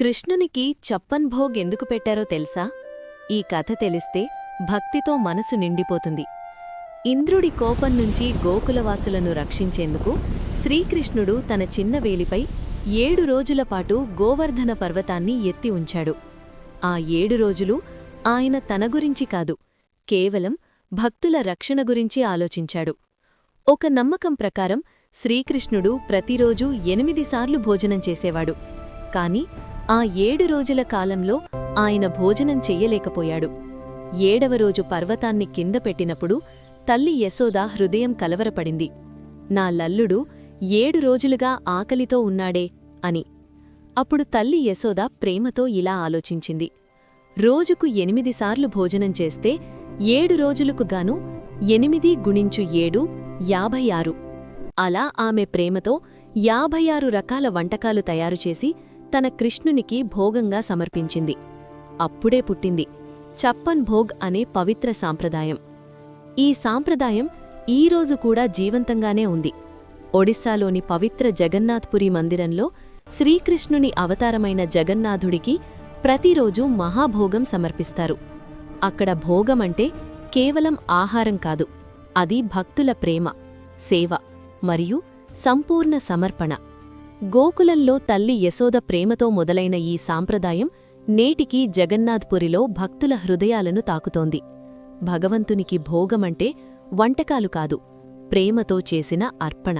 కృష్ణునికి చప్పన్ భోగ్ ఎందుకు పెట్టారో తెలుసా? ఈ కథ తెలిస్తే భక్తితో మనసు నిండిపోతుంది. ఇంద్రుడి కోపం నుంచి గోకులవాసులను రక్షించేందుకు శ్రీకృష్ణుడు తన చిన్న వేలిపై 7 రోజులపాటు గోవర్ధన పర్వతాన్ని ఎత్తి ఉంచాడు. ఆ 7 రోజులు ఆయన తన గురించి కాదు, కేవలం భక్తుల రక్షణ గురించి ఆలోచించాడు. ఒక నమ్మకం ప్రకారం శ్రీకృష్ణుడు ప్రతిరోజూ 8 సార్లు భోజనం చేసేవాడు. కాని ఆ 7 రోజుల కాలంలో ఆయన భోజనం చెయ్యలేకపోయాడు. 7వ రోజు పర్వతాన్ని కింద పెట్టినప్పుడు తల్లి యశోద హృదయం కలవరపడింది. నా లల్లుడు 7 రోజులుగా ఆకలితో ఉన్నాడే అని. అప్పుడు తల్లి యశోద ప్రేమతో ఇలా ఆలోచించింది. రోజుకు 8 సార్లు భోజనం చేస్తే 7 రోజులకు గాను 8 గుణించు 7 56. అలా ఆమె ప్రేమతో 56 రకాల వంటకాలు తయారుచేసి తన కృష్ణునికి భోగంగా సమర్పించింది. అప్పుడే పుట్టింది చప్పన్ భోగ్ అనే పవిత్ర సాంప్రదాయం. ఈ సాంప్రదాయం ఈరోజు కూడా జీవంతంగానే ఉంది. ఒడిస్సాలోని పవిత్ర జగన్నాథ్పురి మందిరంలో శ్రీకృష్ణుని అవతారమైన జగన్నాథుడికి ప్రతిరోజూ మహాభోగం సమర్పిస్తారు. అక్కడ భోగమంటే కేవలం ఆహారం కాదు, అది భక్తుల ప్రేమ, సేవ మరియు సంపూర్ణ సమర్పణ. గోకులంలో తల్లి యశోద ప్రేమతో మొదలైన ఈ సాంప్రదాయం నేటికీ జగన్నాథ్పురిలో భక్తుల హృదయాలను తాకుతోంది. భగవంతునికి భోగమంటే వంటకాలు కాదు, ప్రేమతో చేసిన అర్పణ.